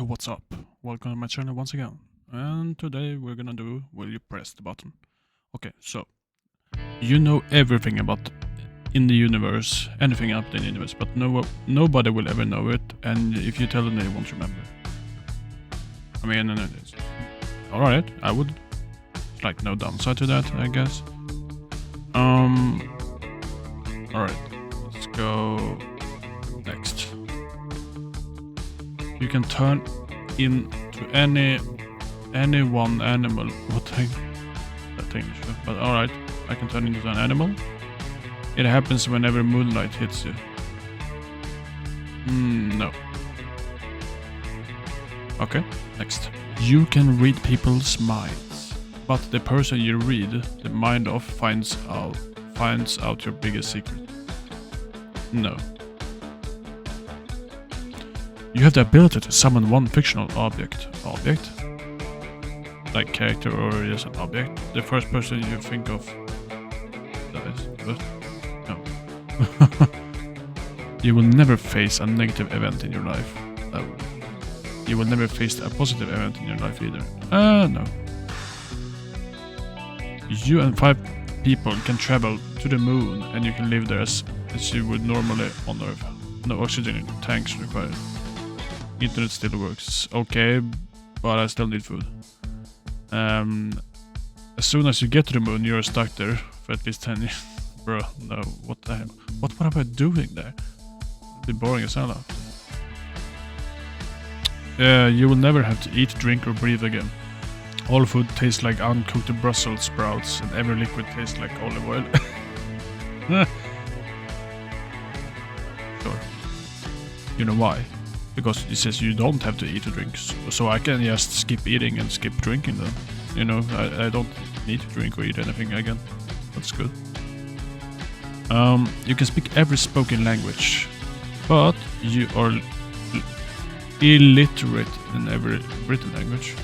Yo, what's up? Welcome to my channel once again. And today we're gonna do Will You Press the Button? Okay, so you know everything about in the universe, anything up in the universe, but nobody will ever know it, and if you tell them they won't remember. I mean, it's alright, I would like no downside to that, I guess. Alright, let's go next. You can turn into any one animal. What thing? That thing, sure. But alright, I can turn into an animal. It happens whenever moonlight hits you. No. Okay, next. You can read people's minds, but the person you read the mind of finds out your biggest secret. No. You have the ability to summon one fictional object. Like character or just an object. The first person you think of dies. But no. You will never face a negative event in your life. You will never face a positive event in your life either. No. You and 5 people can travel to the moon and you can live there as you would normally on Earth. No oxygen in tanks required. Internet still works. Okay, but I still need food. As soon as you get to the moon, you're stuck there for at least 10 years. Bro, no, what the hell? What am I doing there? It'd be boring as hell. You will never have to eat, drink, or breathe again. All food tastes like uncooked Brussels sprouts, and every liquid tastes like olive oil. Sure. You know why? Because it says you don't have to eat or drink, so I can just skip eating and skip drinking then. You know, I don't need to drink or eat anything again. That's good. You can speak every spoken language, but you are illiterate in every written language.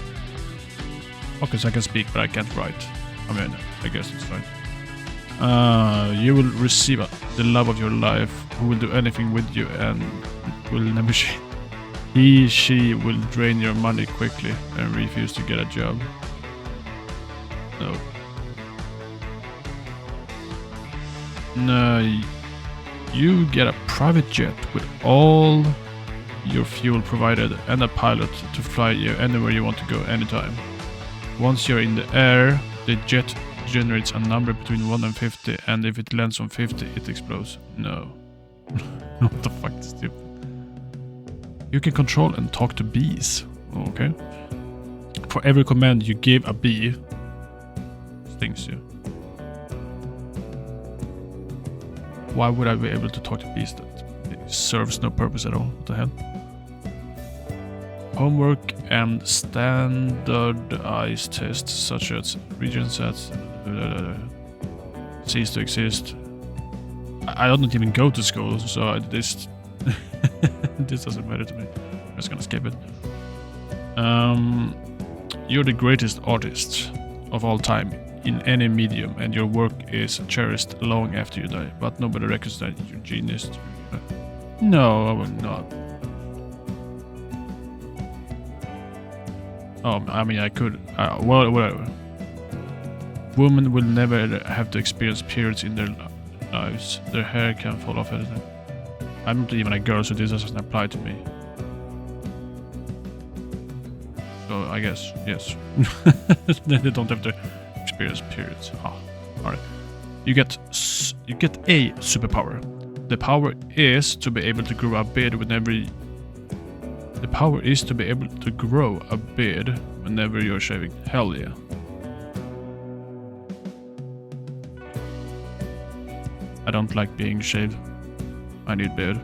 Okay, so I can speak, but I can't write. I mean, I guess it's fine. You will receive the love of your life, who will do anything with you and will never change. She will drain your money quickly and refuse to get a job. No. No. You get a private jet with all your fuel provided and a pilot to fly you anywhere you want to go anytime. Once you're in the air, the jet generates a number between 1 and 50, and if it lands on 50, it explodes. No. What the fuck is stupid? You can control and talk to bees. Okay. For every command you give a bee, stings you. Why would I be able to talk to bees? That serves no purpose at all. What the hell? Homework and standardized tests such as region sets cease to exist. I don't even go to school, so this this doesn't matter to me. I'm just gonna skip it. You're the greatest artist of all time in any medium, and your work is cherished long after you die, but nobody reckons that you're genius. No, I will not. Oh, I mean, I could. Well, whatever. Women will never have to experience periods in their lives. Their hair can fall off anything. I'm not even a girl, so this doesn't apply to me. So I guess, yes. They don't have to experience periods. Alright. You get a superpower. The power is to be able to grow a beard whenever you're shaving. Hell yeah. I don't like being shaved. I need beard.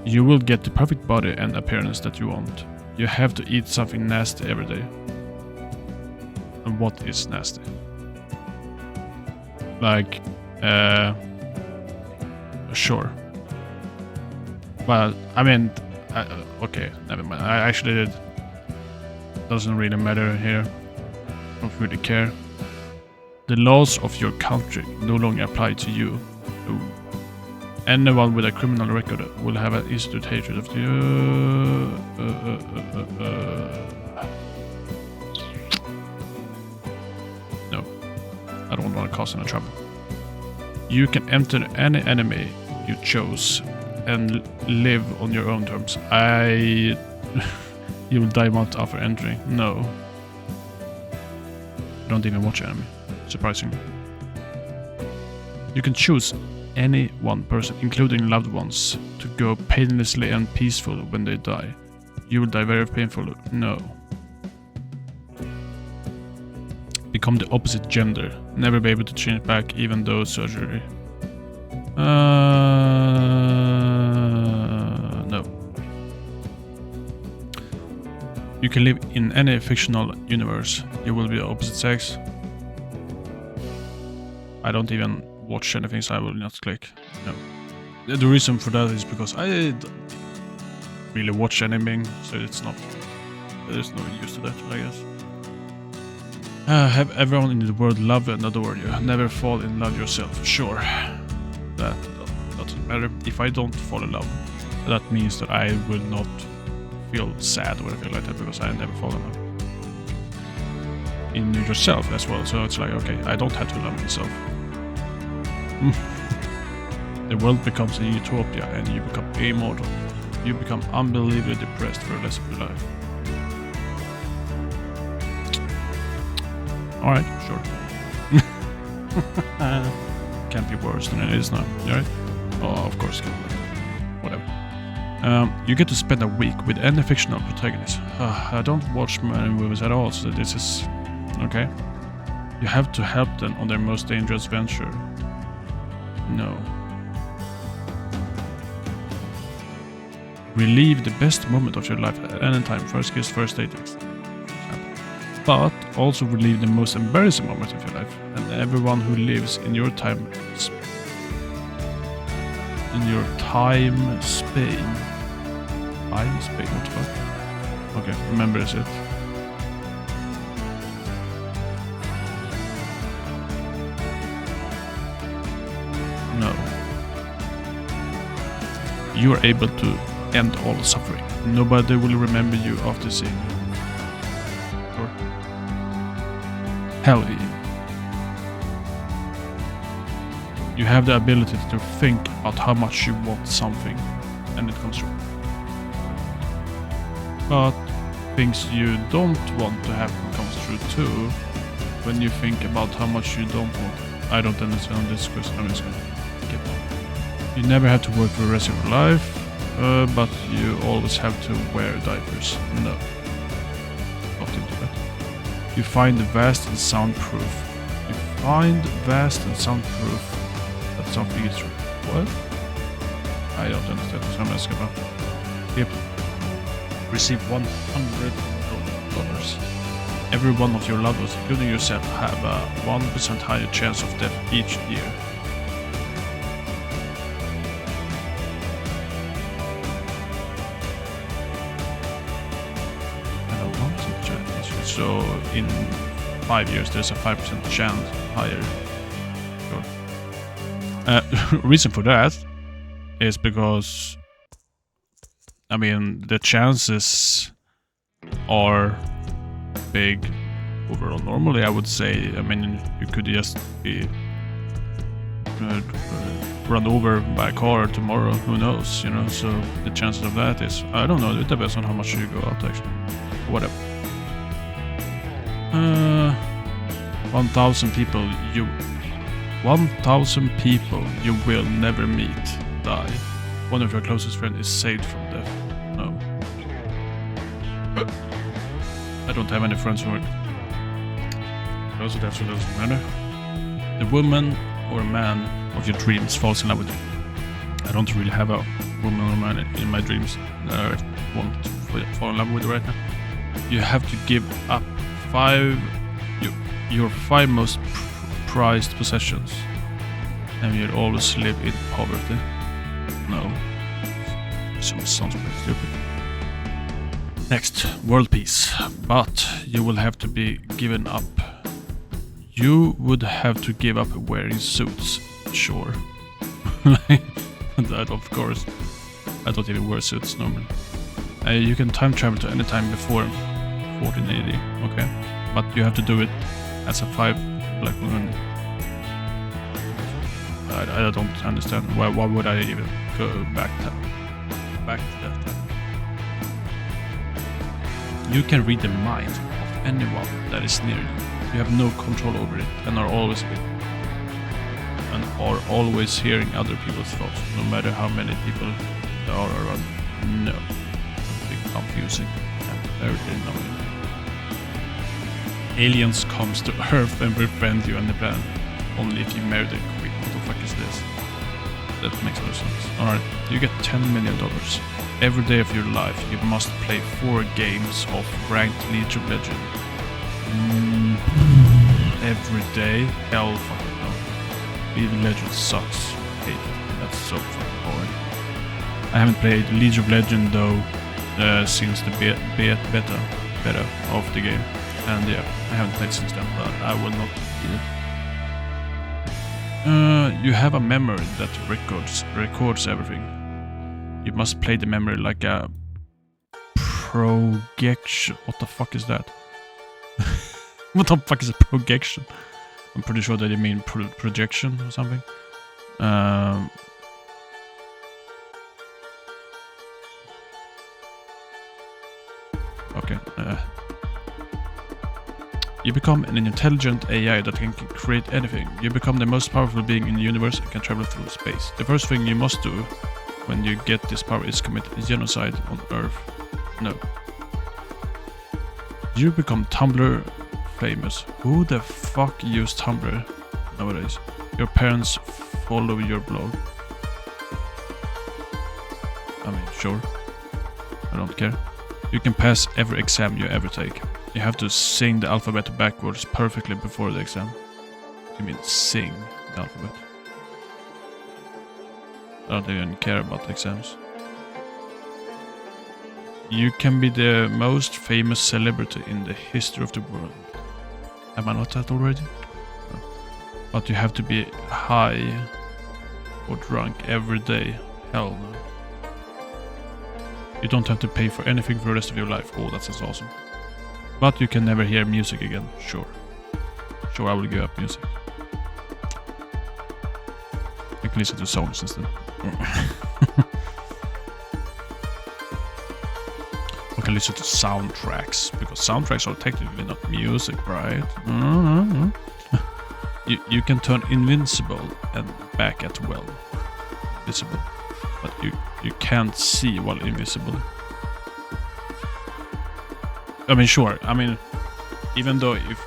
You will get the perfect body and appearance that you want. You have to eat something nasty every day. And what is nasty? Like, sure. Well, I mean, okay, never mind. I actually did. Doesn't really matter here. Don't really care. The laws of your country no longer apply to you. Ooh. Anyone with a criminal record will have an instant hatred of you. No, I don't want to cause any trouble. You can enter any enemy you chose and live on your own terms. You will die months after entering. No. I don't even watch anime, surprisingly. You can choose any one person, including loved ones, to go painlessly and peaceful when they die. You will die very painfully. No. Become the opposite gender. Never be able to change back even though surgery. No. You can live in any fictional universe. You will be opposite sex. I don't even watch anything, so I will not click. No. The reason for that is because I don't really watch anything, so it's not. There's no use to that, I guess. Have everyone in the world love and adore you. Never fall in love yourself. Sure. That doesn't matter. If I don't fall in love, that means that I will not feel sad or anything like that because I never fall in love. In yourself as well, so it's like, okay, I don't have to love myself. The world becomes a utopia and you become immortal. You become unbelievably depressed for the rest of your life. Alright, sure. Can't be worse than it is now, right? Oh, of course, whatever. You get to spend a week with any fictional protagonist. I don't watch many movies at all, so this is... okay. You have to help them on their most dangerous venture. No. Relive the best moment of your life at any time. First kiss, first date. But also relive the most embarrassing moment of your life. And everyone who lives in your time... Spain. Time Spain, what the fuck? Okay, remember is it. No. You are able to end all suffering. Nobody will remember you after seeing you. Or hell yeah. You have the ability to think about how much you want something, and it comes true. But things you don't want to happen comes true too. When you think about how much you don't want. I don't understand this question. I'm just gonna skip on. You never have to work for the rest of your life, but you always have to wear diapers. No. Not into that. You find vast and soundproof. You find vast and soundproof. That something is true. What? I don't understand what I'm asking about. Yep. Receive $100. Every one of your loved ones, including yourself, have a 1% higher chance of death each year. So in 5 years there's a 5% chance higher. Sure. Reason for that is because, I mean, the chances are big overall. Normally I would say, I mean, you could just be run over by a car tomorrow, who knows, you know, so the chances of that is, I don't know, it depends on how much you go out actually. Whatever. 1,000 people you will never meet die. One of your closest friends is saved from death. No. I don't have any friends who are close to death, so it doesn't matter. The woman or man of your dreams falls in love with you. I don't really have a woman or man in my dreams that I want to fall in love with right now. You have to give up your 5 most prized possessions, and you'll always live in poverty. No. Sounds pretty stupid. Next, world peace. But you will have to be given up. You would have to give up wearing suits. Sure. That, of course. I don't even wear suits normally. You can time travel to any time before 1480, okay? But you have to do it as a 5 black moon. I don't understand. Why would I even go back to that time? You can read the mind of anyone that is near you. You have no control over it and are always hearing other people's thoughts, no matter how many people there are around. No. It's bit confusing and very annoying. Aliens comes to Earth and befriend you and the plan. Only if you marry the queen. What the fuck is this? That makes no sense. Alright, you get $10 million. Every day of your life, you must play 4 games of ranked League of Legends. Every day? Hell fucking no. League of Legends sucks. Hate it. That's so fucking boring. I haven't played League of Legends though since the beta of the game. And yeah, I haven't played since then, but I will not either. You have a memory that records everything. You must play the memory like a projection. What the fuck is that? What the fuck is a projection? I'm pretty sure that you mean projection or something. Okay. You become an intelligent AI that can create anything. You become the most powerful being in the universe and can travel through space. The first thing you must do when you get this power is commit genocide on Earth. No. You become Tumblr famous. Who the fuck uses Tumblr nowadays? Your parents follow your blog. I mean, sure. I don't care. You can pass every exam you ever take. You have to sing the alphabet backwards perfectly before the exam. You mean sing the alphabet? I don't even care about the exams. You can be the most famous celebrity in the history of the world. Am I not that already? No. But you have to be high or drunk every day. Hell no. You don't have to pay for anything for the rest of your life. Oh, that sounds awesome. But you can never hear music again. Sure. Sure, I will give up music. I can listen to songs instead. I can listen to soundtracks, because soundtracks are technically not music, right? You can turn invincible and back at will. Visible. But you can't see while invisible. I mean, sure. I mean, even though if...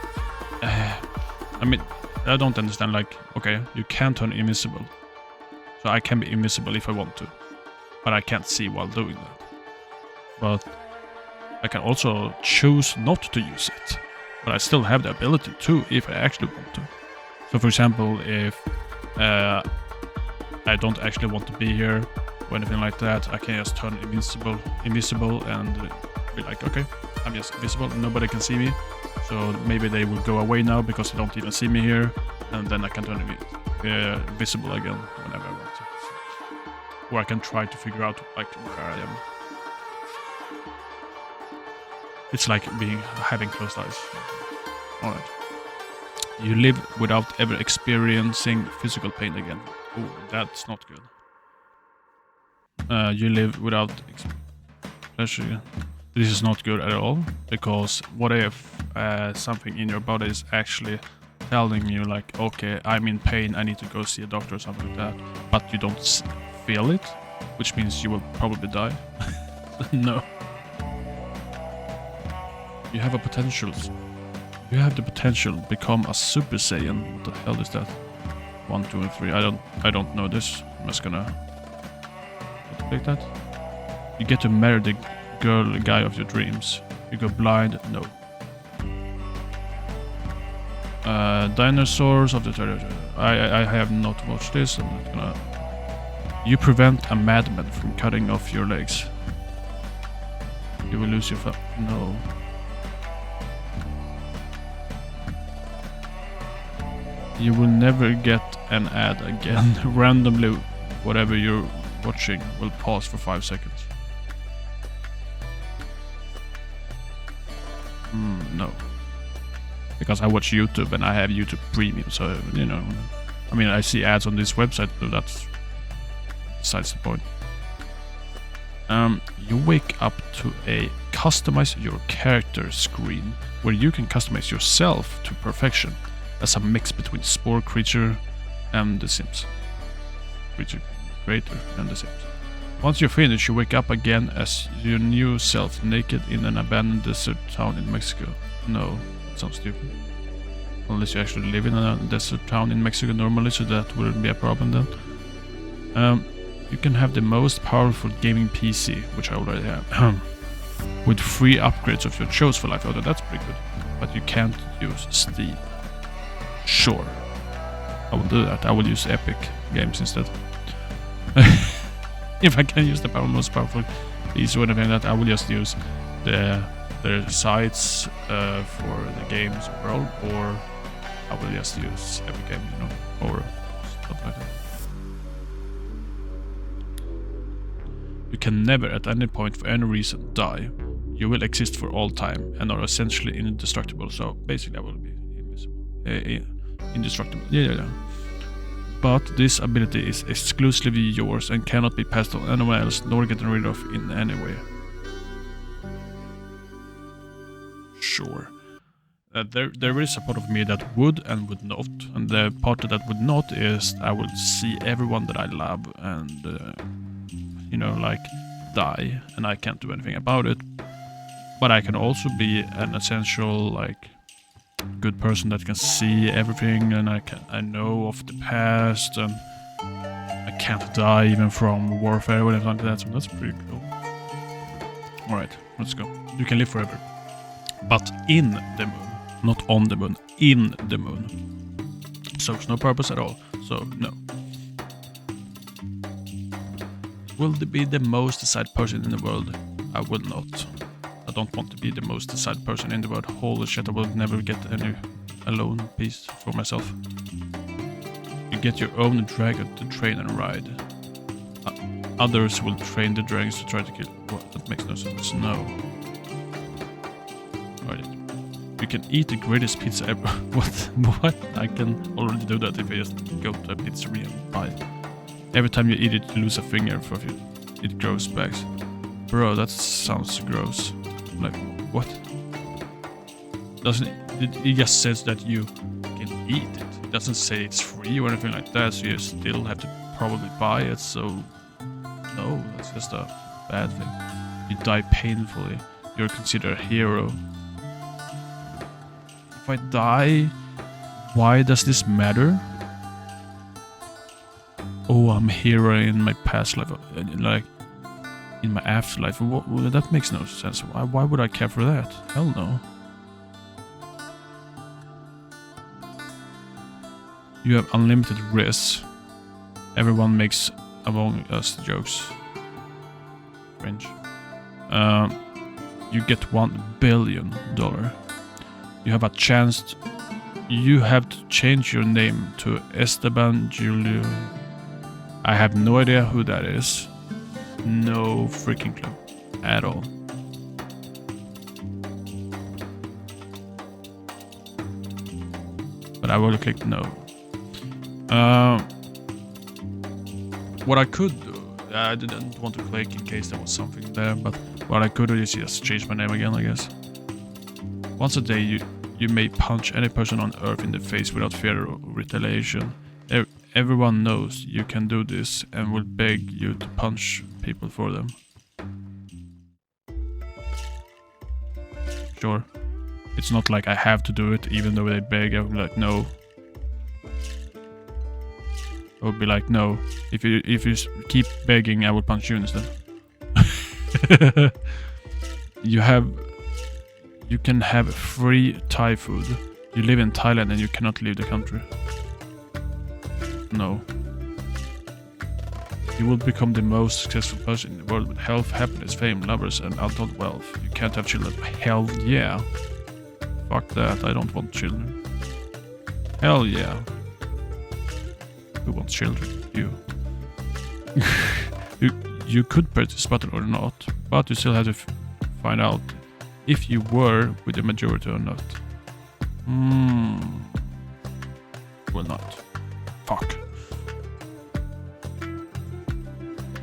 I mean, I don't understand, like, okay, you can turn invisible. So I can be invisible if I want to. But I can't see while doing that. But I can also choose not to use it. But I still have the ability to, if I actually want to. So for example, if I don't actually want to be here or anything like that, I can just turn invisible and be like, okay, I'm just invisible, nobody can see me. So maybe they will go away now because they don't even see me here. And then I can turn visible again whenever I want to. Or I can try to figure out like where I am. It's like having closed eyes. Alright. You live without ever experiencing physical pain again. Oh, that's not good. You live without pleasure. This is not good at all, because what if something in your body is actually telling you like, okay, I'm in pain, I need to go see a doctor or something like that, but you don't feel it, which means you will probably die. No. You have a potential. You have the potential to become a Super Saiyan. What the hell is that? 1, 2, and 3. I don't know this. I'm just gonna click that. You get to marry the guy of your dreams. You go blind. No. Dinosaurs of the territory. I have not watched this. I'm not gonna. You prevent a madman from cutting off your legs. You will lose your no. You will never get an ad again. Randomly, whatever you're watching will pause for 5 seconds. No. Because I watch YouTube and I have YouTube Premium, so, you know. I mean, I see ads on this website, but that's besides the point. You wake up to a customize your character screen, where you can customize yourself to perfection as a mix between Spore Creature and The Sims. Creator and The Sims. Once you're finished, you wake up again as your new self, naked in an abandoned desert town in Mexico. No, that sounds stupid. Unless you actually live in a desert town in Mexico normally, so that wouldn't be a problem then. You can have the most powerful gaming PC, which I already have, with free upgrades of your choice for life. Oh, that's pretty good. But you can't use Steam. Sure, I will do that. I will use Epic Games instead. If I can use the most powerful PC or anything like that, I will just use their sites for the games overall, or I will just use Epic Games, you know, or stuff like that. You can never at any point for any reason die. You will exist for all time and are essentially indestructible. So basically I will be invisible. Indestructible. Yeah. But this ability is exclusively yours and cannot be passed on anyone else nor getting rid of in any way. Sure. There is a part of me that would and would not, and the part that would not is I would see everyone that I love and you know, like, die, and I can't do anything about it. But I can also be an essential, like, good person that can see everything, and I know of the past, and I can't die even from warfare or anything like that, so that's pretty cool. Alright, let's go. You can live forever. But in the moon. Not on the moon. In the moon. Serves no purpose at all, so no. Will be the most decided person in the world? I will not. I don't want to be the most decided person in the world. Holy shit, I will never get any alone peace for myself. You get your own dragon to train and ride. Others will train the dragons to try to kill. What? That makes no sense. No. Alright. You can eat the greatest pizza ever. What? I can already do that if I just go to a pizzeria and buy it. Every time you eat it, you lose a finger for you. It grows back. Bro, that sounds gross. Like, what? Doesn't it just says that you can eat it. It doesn't say it's free or anything like that, so you still have to probably buy it, so no, that's just a bad thing. You die painfully. You're considered a hero. If I die, why does this matter? Oh, I'm a hero in my past life, like, in my afterlife. That makes no sense. Why would I care for that? Hell no. You have unlimited risks. Everyone makes Among Us jokes. Cringe. You get $1 billion. You have a chance. You have to change your name to Esteban Julio. I have no idea who that is. No freaking clue at all. But I will click no. What I could do, I didn't want to click in case there was something there, but what I could do is just change my name again, I guess. Once a day you may punch any person on Earth in the face without fear of retaliation. Everyone knows you can do this and will beg you to punch people for them. Sure. It's not like I have to do it, even though they beg. I would be like, no. I would be like, no. If you keep begging, I will punch you instead. You can have free Thai food. You live in Thailand and you cannot leave the country. No. You will become the most successful person in the world with health, happiness, fame, lovers, and untold wealth. You can't have children. Hell yeah. Fuck that, I don't want children. Hell yeah. Who wants children? You. You could press this button or not, but you still have to find out if you were with the majority or not. Will not. Fuck.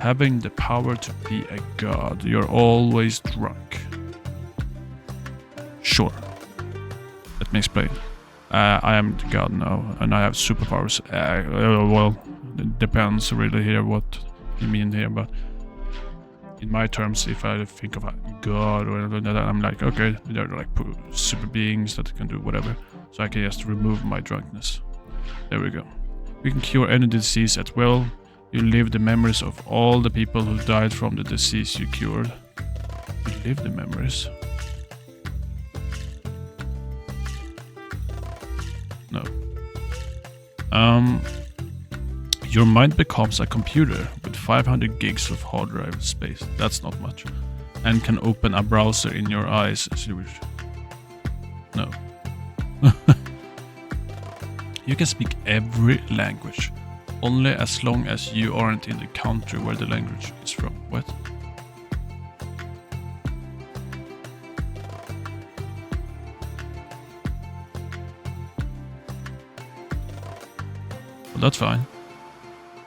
Having the power to be a god. You're always drunk. Sure. Let me explain. I am the god now, and I have superpowers. Well, it depends really here what you mean here, but in my terms, if I think of a god or anything like that, I'm like, okay, they're like super beings that can do whatever, so I can just remove my drunkenness. There we go. We can cure any disease at will. You live the memories of all the people who died from the disease you cured. You live the memories? No. Your mind becomes a computer with 500 gigs of hard drive space. That's not much. And can open a browser in your eyes as you wish. No. You can speak every language. Only as long as you aren't in the country where the language is from. What? Well, that's fine.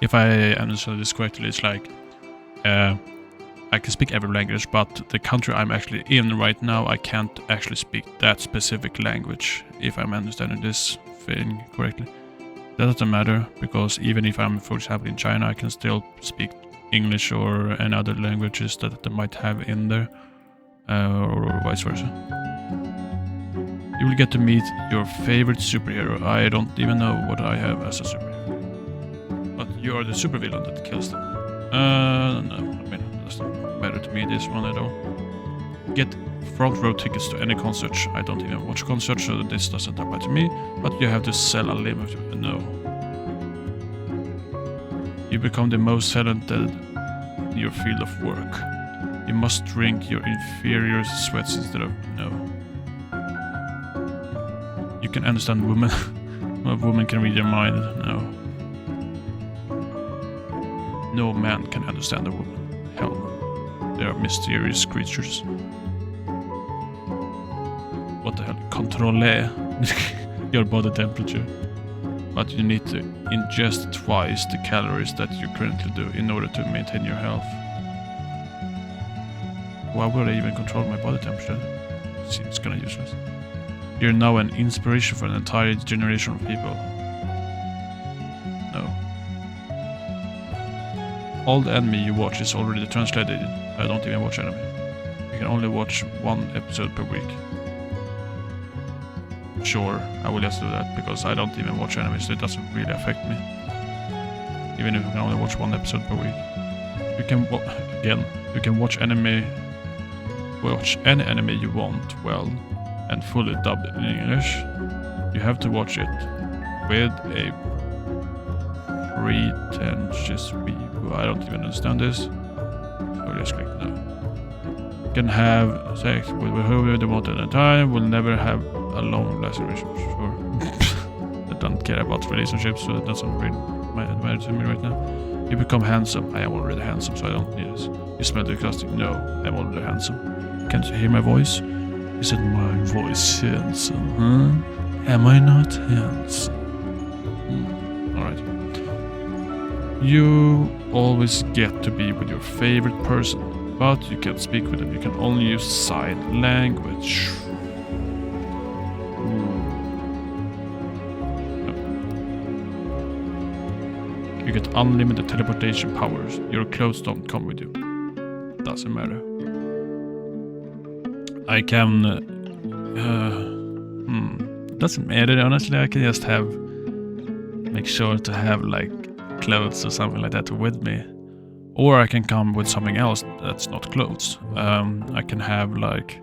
If I understand this correctly, it's like I can speak every language, but the country I'm actually in right now, I can't actually speak that specific language, if I'm understanding this thing correctly. That doesn't matter, because even if I'm, for example, in China, I can still speak English or any other languages that they might have in there, or vice versa. You will get to meet your favorite superhero. I don't even know what I have as a superhero. But you are the supervillain that kills them. No, I mean, it doesn't matter to me, this one at all. Get front row tickets to any concert. I don't even watch concerts, so this doesn't apply to me. But you have to sell a limit. No. You become the most talented in your field of work. You must drink your inferior sweats instead of... No. You can understand women. A woman can read your mind. No. No man can understand a woman. Hell no. They are mysterious creatures. What the hell? Control your body temperature. But you need to ingest twice the calories that you currently do in order to maintain your health. Why would I even control my body temperature? Seems kinda useless. You're now an inspiration for an entire generation of people. No. All the anime you watch is already translated. I don't even watch anime. You can only watch one episode per week. Sure, I will just do that because I don't even watch anime, so it doesn't really affect me. Even if you can only watch one episode per week. You can you can watch any anime you want, well, and fully dubbed in English. You have to watch it with a pretentious review. I don't even understand this, so just click no. You can have sex with whoever you want at a time. Will never have a long-lasting relationship. Sure. I don't care about relationships, so it doesn't really matter to me right now. You become handsome. I am already handsome, so I don't need this. You smell disgusting. No, I'm already handsome. Can't you hear my voice? Is it my voice handsome, huh? Am I not handsome? Alright. You always get to be with your favorite person, but you can't speak with them. You can only use sign language. You get unlimited teleportation powers. Your clothes don't come with you. Doesn't matter. I can... doesn't matter, honestly. I can just make sure to have like clothes or something like that with me. Or I can come with something else that's not clothes. I can have like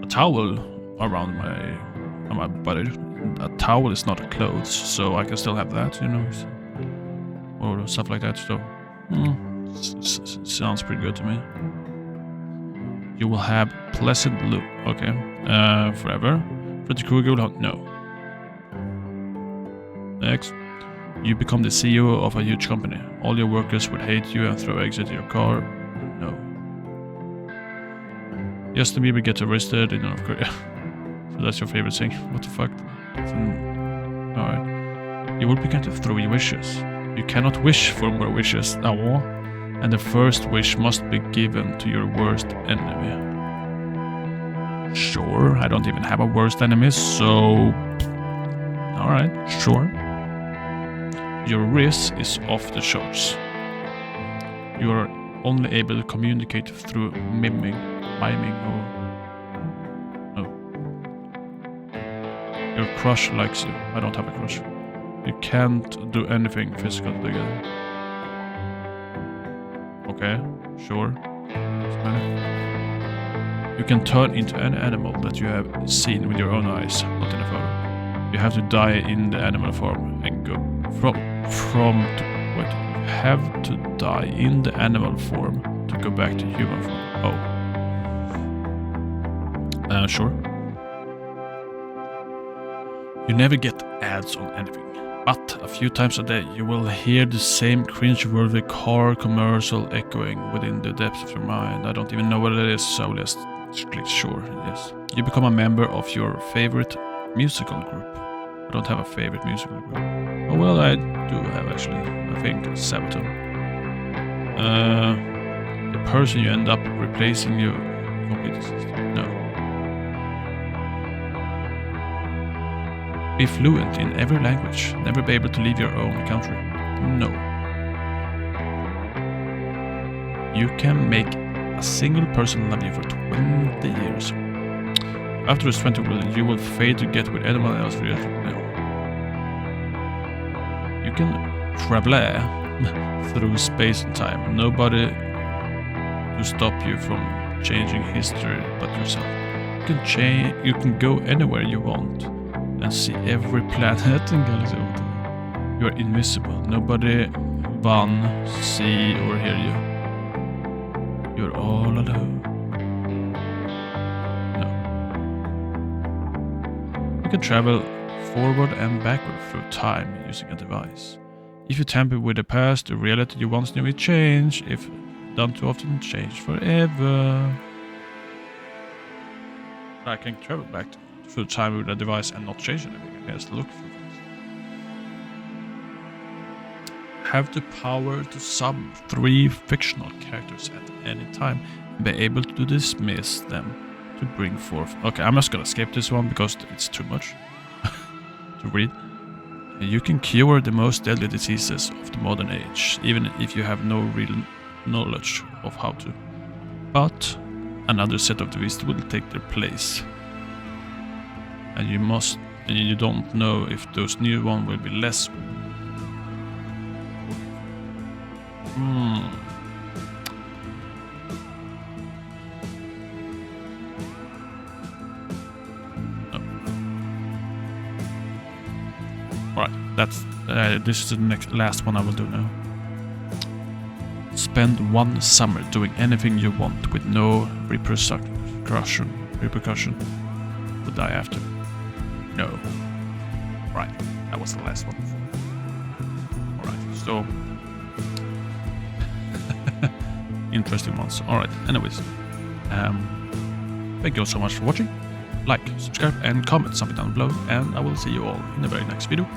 a towel around my body. A towel is not a clothes, so I can still have that, you know, or stuff like that. So sounds pretty good to me. You will have pleasant look. Okay, forever. Pretty cool. No. Next, you become the CEO of a huge company. All your workers would hate you and throw eggs at your car. No. Justin Bieber gets arrested in North Korea. So that's your favorite thing. What the fuck? Alright. You will be granted 3 wishes. You cannot wish for more wishes. And the first wish must be given to your worst enemy. Sure, I don't even have a worst enemy, so... Alright, sure. Your wrist is off the charts. You are only able to communicate through miming or... Oh. Your crush likes you. I don't have a crush. You can't do anything physical together. Okay, sure. You can turn into any animal that you have seen with your own eyes, not in a photo. You have to die in the animal form and go you have to die in the animal form to go back to human form. Oh. Sure. You never get ads on anything, but a few times a day you will hear the same cringe-worthy car commercial echoing within the depths of your mind. I don't even know what it is, so let's click sure, yes. You become a member of your favorite musical group. I don't have a favorite musical group. Oh well, I do have actually. I think Sabaton. The person you end up replacing you complete the system. No. Be fluent in every language. Never be able to leave your own country. No. You can make a single person love you for 20 years. After this 20 years, you will fade to get with anyone else for you. No. You can travel through space and time. Nobody to stop you from changing history but yourself. You can go anywhere you want and see every planet in galaxy. You are invisible. Nobody can see or hear you. You're all alone. No. You can travel forward and backward through time using a device. If you tamper with the past, the reality you once knew will change. If done too often, change forever. I can travel back through time with a device and not change anything. I can just look for things. Have the power to sum 3 fictional characters at any time and be able to dismiss them to bring forth. Okay, I'm just gonna skip this one because it's too much to read. You can cure the most deadly diseases of the modern age, even if you have no real knowledge of how to. But another set of diseases will take their place. And you don't know if those new ones will be less. Alright, that's this is the last one I will do now. Spend 1 summer doing anything you want with no repercussion. To die after. No. Right, that was the last one. Alright, so interesting ones. Alright, anyways. Thank you all so much for watching. Like, subscribe and comment something down below, and I will see you all in the very next video.